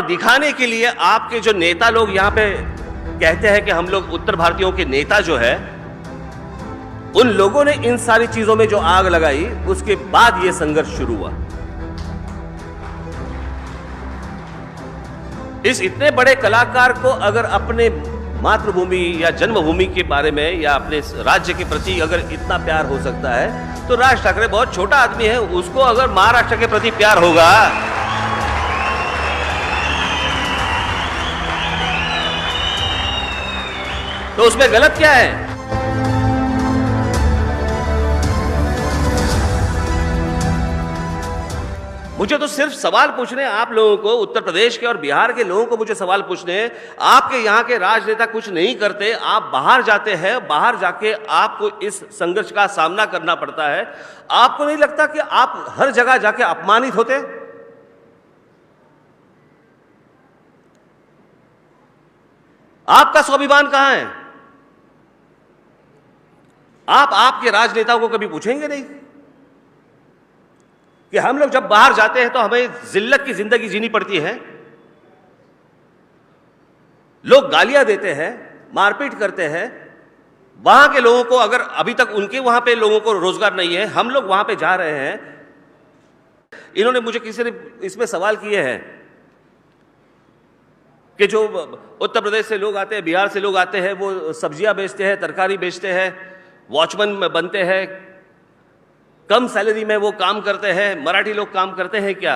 और दिखाने के लिए आपके जो नेता लोग यहां पे कहते हैं कि हम लोग उत्तर भारतीयों के नेता जो है, उन लोगों ने इन सारी चीजों में जो आग लगाई, उसके बाद यह संघर्ष शुरू हुआ। इस इतने बड़े कलाकार को अगर अपने मातृभूमि या जन्मभूमि के बारे में या अपने राज्य के प्रति अगर इतना प्यार हो सकता है, तो राज ठाकरे बहुत छोटा आदमी है, उसको अगर महाराष्ट्र के प्रति प्यार होगा तो उसमें गलत क्या है? मुझे तो सिर्फ सवाल पूछने आप लोगों को, उत्तर प्रदेश के और बिहार के लोगों को मुझे सवाल पूछने हैं। आपके यहां के राजनेता कुछ नहीं करते, आप बाहर जाते हैं, बाहर जाके आपको इस संघर्ष का सामना करना पड़ता है। आपको नहीं लगता कि आप हर जगह जाके अपमानित होते? आपका स्वाभिमान कहां है? आप आपके राजनेताओं को कभी पूछेंगे नहीं कि हम लोग जब बाहर जाते हैं तो हमें जिल्लत की जिंदगी जीनी पड़ती है, लोग गालियां देते हैं, मारपीट करते हैं। वहां के लोगों को, अगर अभी तक उनके वहां पे लोगों को रोजगार नहीं है, हम लोग वहां पे जा रहे हैं। इन्होंने मुझे किसी ने इसमें सवाल किए हैं कि जो उत्तर प्रदेश से लोग आते हैं, बिहार से लोग आते हैं, वो सब्जियां बेचते हैं, तरकारी बेचते हैं, वॉचमैन बनते हैं, कम सैलरी में वो काम करते हैं। मराठी लोग काम करते हैं क्या?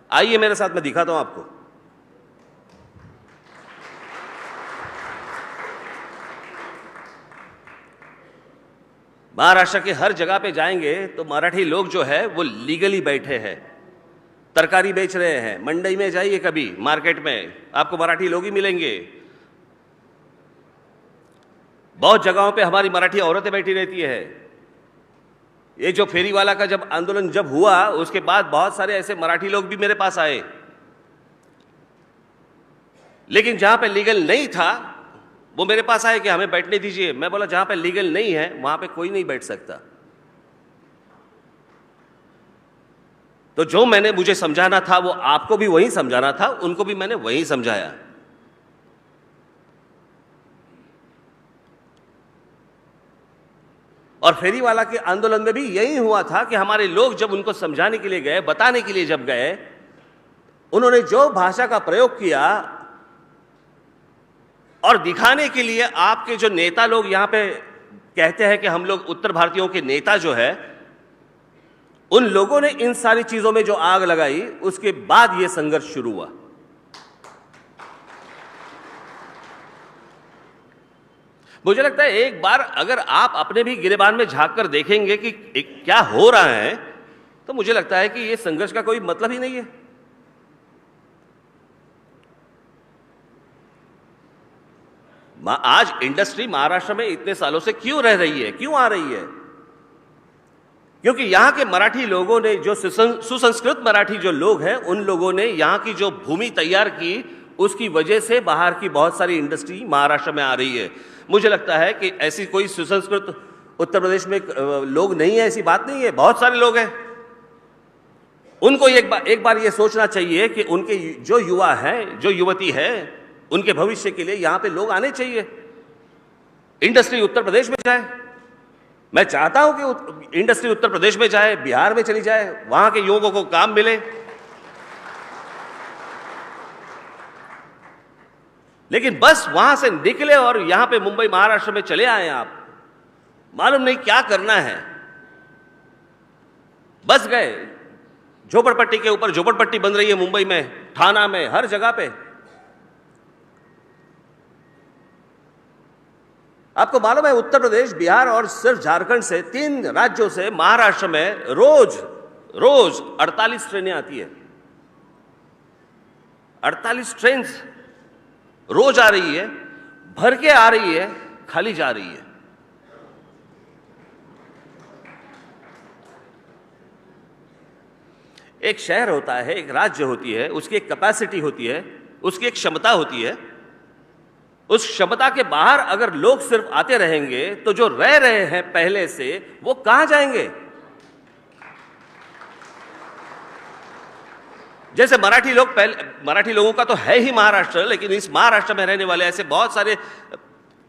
आइए मेरे साथ, मैं दिखाता हूं आपको। महाराष्ट्र के हर जगह पे जाएंगे तो मराठी लोग जो है वो लीगली बैठे हैं, तरकारी बेच रहे हैं। मंडी में जाइए कभी, मार्केट में आपको मराठी लोग ही मिलेंगे। बहुत जगहों पे हमारी मराठी औरतें बैठी रहती है। ये जो फेरी वाला का जब आंदोलन जब हुआ, उसके बाद बहुत सारे ऐसे मराठी लोग भी मेरे पास आए, लेकिन जहां पे लीगल नहीं था वो मेरे पास आए कि हमें बैठने दीजिए। मैं बोला जहां पे लीगल नहीं है वहां पे कोई नहीं बैठ सकता। तो जो मुझे समझाना था वो आपको भी वही समझाना था, उनको भी मैंने वही समझाया। और फेरी वाला के आंदोलन में भी यही हुआ था कि हमारे लोग जब उनको समझाने के लिए गए, बताने के लिए जब गए, उन्होंने जो भाषा का प्रयोग किया और दिखाने के लिए आपके जो नेता लोग यहां पे कहते हैं कि हम लोग उत्तर भारतीयों के नेता जो है, उन लोगों ने इन सारी चीजों में जो आग लगाई, उसके बाद यह संघर्ष शुरू हुआ। मुझे लगता है एक बार अगर आप अपने भी गिरेबान में झांक कर देखेंगे कि क्या हो रहा है, तो मुझे लगता है कि यह संघर्ष का कोई मतलब ही नहीं है। आज इंडस्ट्री महाराष्ट्र में इतने सालों से क्यों रह रही है, क्यों आ रही है? क्योंकि यहां के मराठी लोगों ने, जो सुसंस्कृत मराठी जो लोग हैं, उन लोगों ने यहां की जो भूमि तैयार की, उसकी वजह से बाहर की बहुत सारी इंडस्ट्री महाराष्ट्र में आ रही है। मुझे लगता है कि ऐसी कोई सुसंस्कृत उत्तर प्रदेश में लोग नहीं है, ऐसी बात नहीं है, बहुत सारे लोग हैं। उनको एक बार ये सोचना चाहिए कि उनके जो युवा हैं, जो युवती है, उनके भविष्य के लिए यहां पे लोग आने चाहिए। इंडस्ट्री उत्तर प्रदेश में जाए। मैं चाहता हूं कि इंडस्ट्री उत्तर प्रदेश में जाए, बिहार में चली जाए, वहां के युवकों को काम मिले। लेकिन बस वहां से निकले और यहां पे मुंबई महाराष्ट्र में चले आए आप, मालूम नहीं क्या करना है, बस गए। झोपड़पट्टी के ऊपर झोपड़पट्टी बन रही है मुंबई में, ठाणा में, हर जगह पे। आपको मालूम है उत्तर प्रदेश, बिहार और सिर्फ झारखंड से, 3 राज्यों से महाराष्ट्र में रोज 48 ट्रेनें आती है। 48 ट्रेन रोज आ रही है, भर के आ रही है, खाली जा रही है। एक शहर होता है, एक राज्य होती है, उसकी एक कैपेसिटी होती है, उसकी एक क्षमता होती है। उस क्षमता के बाहर अगर लोग सिर्फ आते रहेंगे तो जो रह रहे हैं पहले से, वो कहां जाएंगे? जैसे मराठी लोग, पहले मराठी लोगों का तो है ही महाराष्ट्र, लेकिन इस महाराष्ट्र में रहने वाले ऐसे बहुत सारे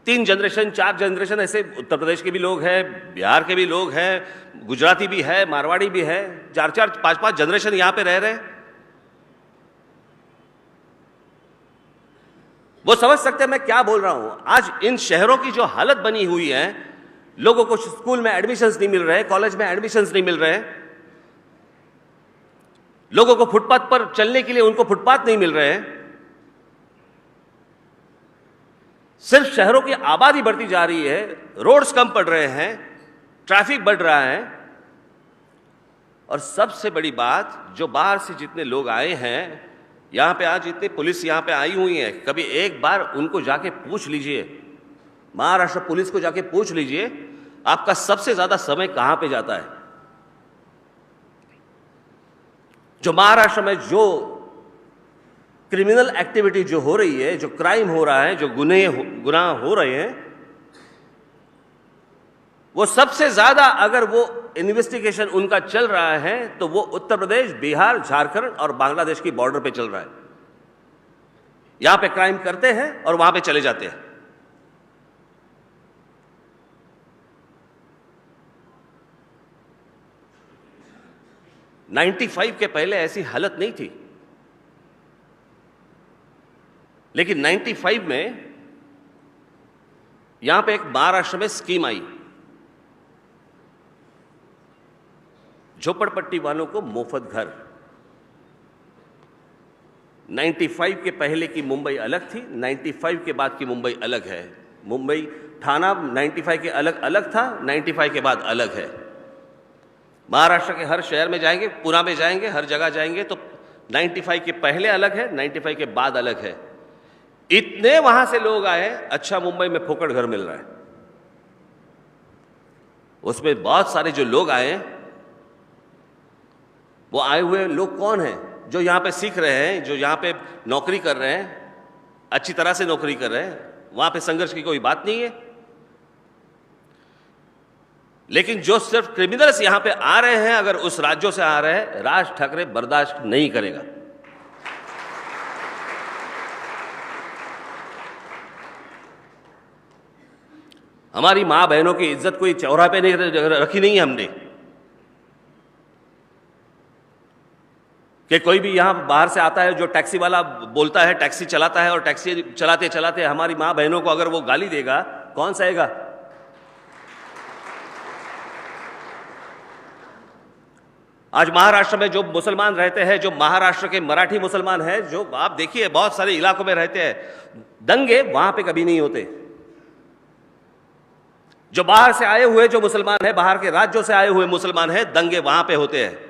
3 जनरेशन 4 जनरेशन ऐसे उत्तर प्रदेश के भी लोग हैं, बिहार के भी लोग हैं, गुजराती भी है, मारवाड़ी भी है, 4-4 5-5 जनरेशन यहां पे रह रहे हैं। वो समझ सकते हैं मैं क्या बोल रहा हूं। आज इन शहरों की जो हालत बनी हुई है, लोगों को स्कूल में एडमिशंस नहीं मिल रहे, कॉलेज में एडमिशंस नहीं मिल रहे, लोगों को फुटपाथ पर चलने के लिए उनको फुटपाथ नहीं मिल रहे हैं। सिर्फ शहरों की आबादी बढ़ती जा रही है, रोड्स कम पड़ रहे हैं, ट्रैफिक बढ़ रहा है, और सबसे बड़ी बात, जो बाहर से जितने लोग आए हैं, यहां पे आज इतनी पुलिस यहां पे आई हुई है, कभी एक बार उनको जाके पूछ लीजिए, महाराष्ट्र पुलिस को जाके पूछ लीजिए, आपका सबसे ज्यादा समय कहां पे जाता है। जो महाराष्ट्र में जो क्रिमिनल एक्टिविटी जो हो रही है, जो क्राइम हो रहा है, जो गुनाह हो रहे हैं, वो सबसे ज्यादा अगर वो इन्वेस्टिगेशन उनका चल रहा है तो वो उत्तर प्रदेश, बिहार, झारखंड और बांग्लादेश की बॉर्डर पे चल रहा है। यहां पे क्राइम करते हैं और वहां पे चले जाते हैं। '95 के पहले ऐसी हालत नहीं थी, लेकिन 95 में यहां पे एक महाराष्ट्र में स्कीम आई, झोपड़पट्टी वालों को मुफ्त घर। 95 के पहले की मुंबई अलग थी, 95 के बाद की मुंबई अलग है। मुंबई ठाणा 95 के अलग था, 95 के बाद अलग है। महाराष्ट्र के हर शहर में जाएंगे, पुणे में जाएंगे, हर जगह जाएंगे तो 95 के पहले अलग है, 95 के बाद अलग है। इतने वहां से लोग आए, अच्छा मुंबई में फोकट घर मिल रहा है। उसमें बहुत सारे जो लोग आए, वो आए हुए लोग कौन हैं? जो यहां पे सीख रहे हैं, जो यहां पे नौकरी कर रहे हैं, अच्छी तरह से नौकरी कर रहे हैं, वहां पे संघर्ष की कोई बात नहीं है। लेकिन जो सिर्फ क्रिमिनल्स यहां पे आ रहे हैं, अगर उस राज्यों से आ रहे हैं, राज ठाकरे बर्दाश्त नहीं करेगा। हमारी मां बहनों की इज्जत कोई चौराहे पे नहीं रखी नहीं है हमने, कि कोई भी यहां बाहर से आता है जो टैक्सी वाला बोलता है, टैक्सी चलाता है, और टैक्सी चलाते चलाते हमारी मां बहनों को अगर वो गाली देगा, कौन सहेगा? आज महाराष्ट्र में जो मुसलमान रहते हैं, जो महाराष्ट्र के मराठी मुसलमान हैं, जो आप देखिए बहुत सारे इलाकों में रहते हैं, दंगे वहां पे कभी नहीं होते। जो बाहर से आए हुए जो मुसलमान हैं, बाहर के राज्यों से आए हुए मुसलमान हैं, दंगे वहां पे होते हैं।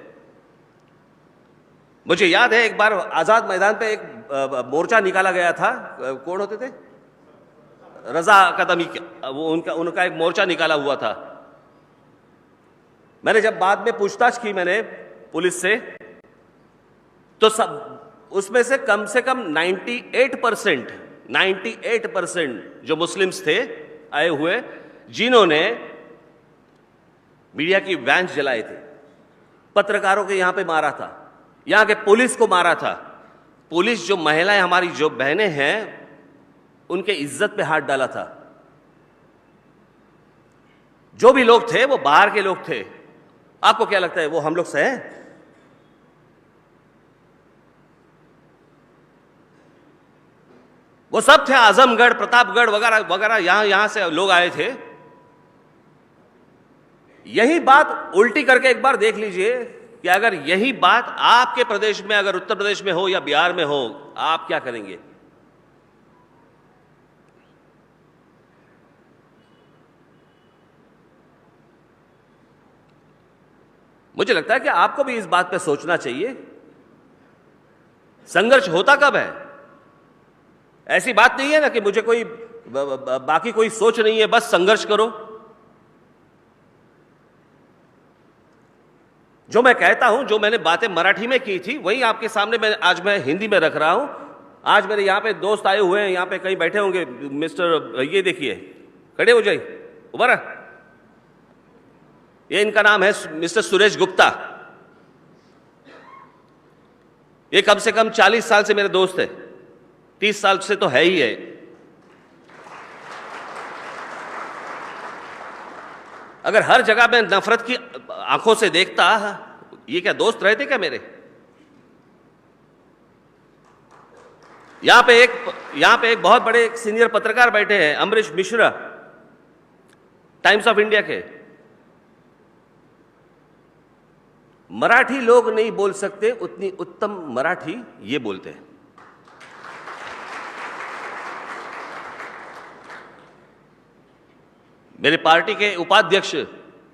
मुझे याद है एक बार आजाद मैदान पे एक मोर्चा निकाला गया था, कौन होते थे? रजा कदमी, वो उनका एक मोर्चा निकाला हुआ था। मैंने जब बाद में पूछताछ की मैंने पुलिस से, तो सब उसमें से कम 98% जो मुस्लिम्स थे आए हुए, जिन्होंने मीडिया की वैन जलाए थे, पत्रकारों के यहां पे मारा था, यहां के पुलिस को मारा था। पुलिस, जो महिलाएं हमारी जो बहनें हैं, उनके इज्जत पे हाथ डाला था। जो भी लोग थे वो बाहर के लोग थे। आपको क्या लगता है वो हम लोग से हैं? वो सब थे, आजमगढ़, प्रतापगढ़ वगैरह वगैरह, यहां से लोग आए थे। यही बात उल्टी करके एक बार देख लीजिए कि अगर यही बात आपके प्रदेश में, अगर उत्तर प्रदेश में हो या बिहार में हो, आप क्या करेंगे? मुझे लगता है कि आपको भी इस बात पे सोचना चाहिए। संघर्ष होता कब है? ऐसी बात नहीं है ना कि मुझे कोई बाकी कोई सोच नहीं है, बस संघर्ष करो। जो मैं कहता हूं, जो मैंने बातें मराठी में की थी, वही आपके सामने आज मैं हिंदी में रख रहा हूं। आज मेरे यहां पे दोस्त आए हुए हैं, यहां पे कहीं बैठे होंगे। मिस्टर, ये देखिए, खड़े हो जाइए, उभर। ये इनका नाम है मिस्टर सुरेश गुप्ता। ये कम से कम 40 साल से मेरे दोस्त है, 30 साल से तो है ही है। अगर हर जगह मैं नफरत की आंखों से देखता, ये क्या दोस्त रहते क्या मेरे? यहां पे एक बहुत बड़े एक सीनियर पत्रकार बैठे हैं, Amrish Mishra, times of India के। मराठी लोग नहीं बोल सकते उतनी उत्तम मराठी ये बोलते हैं। मेरे पार्टी के उपाध्यक्ष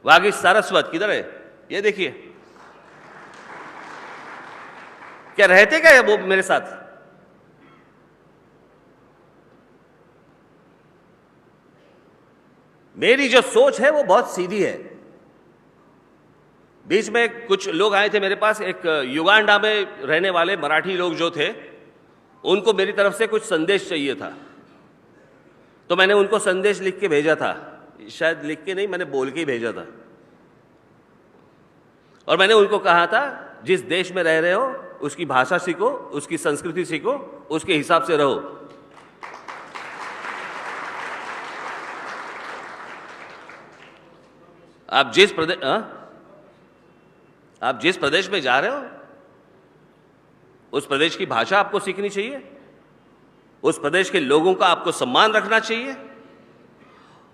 वागीश सारस्वत किधर है? ये देखिए, क्या रहते क्या वो मेरे साथ? मेरी जो सोच है वो बहुत सीधी है। बीच में कुछ लोग आए थे मेरे पास, एक युगांडा में रहने वाले मराठी लोग जो थे, उनको मेरी तरफ से कुछ संदेश चाहिए था, तो मैंने उनको संदेश लिख के भेजा था। शायद लिख के नहीं, मैंने बोल के ही भेजा था। और मैंने उनको कहा था, जिस देश में रह रहे हो उसकी भाषा सीखो, उसकी संस्कृति सीखो, उसके हिसाब से रहो। आप जिस प्रदेश में जा रहे हो उस प्रदेश की भाषा आपको सीखनी चाहिए, उस प्रदेश के लोगों का आपको सम्मान रखना चाहिए।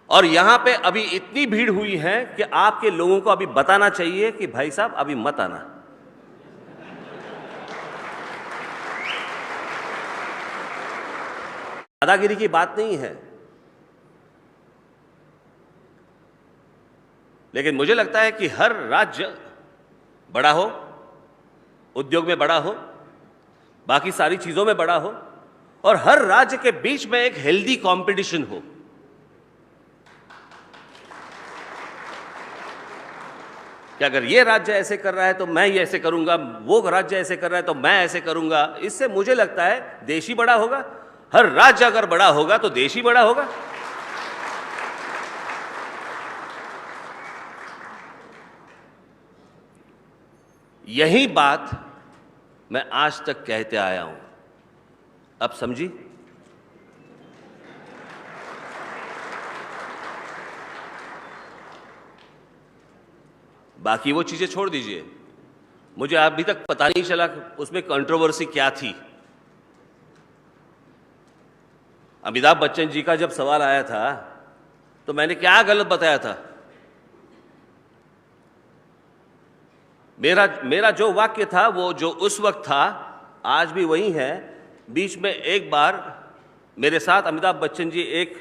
और यहां पे अभी इतनी भीड़ हुई है कि आपके लोगों को अभी बताना चाहिए कि भाई साहब अभी मत आना। दादागिरी की बात नहीं है, लेकिन मुझे लगता है कि हर राज्य बड़ा हो, उद्योग में बड़ा हो, बाकी सारी चीजों में बड़ा हो, और हर राज्य के बीच में एक हेल्दी कंपटीशन हो। कि अगर ये राज्य ऐसे कर रहा है तो मैं ये ऐसे करूंगा, वो राज्य ऐसे कर रहा है तो मैं ऐसे करूंगा। इससे मुझे लगता है देश ही बड़ा होगा। हर राज्य अगर बड़ा होगा तो देश ही बड़ा होगा। यही बात मैं आज तक कहते आया हूं, अब समझी? बाकी वो चीजें छोड़ दीजिए, मुझे अभी तक पता नहीं चला उसमें कंट्रोवर्सी क्या थी। अमिताभ बच्चन जी का जब सवाल आया था तो मैंने क्या गलत बताया था? मेरा जो वाक्य था वो जो उस वक्त था आज भी वही है। बीच में एक बार मेरे साथ अमिताभ बच्चन जी एक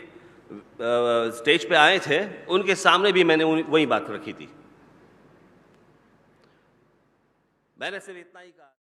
स्टेज पे आए थे, उनके सामने भी मैंने वही बात रखी थी। मैंने सिर्फ इतना ही कहा।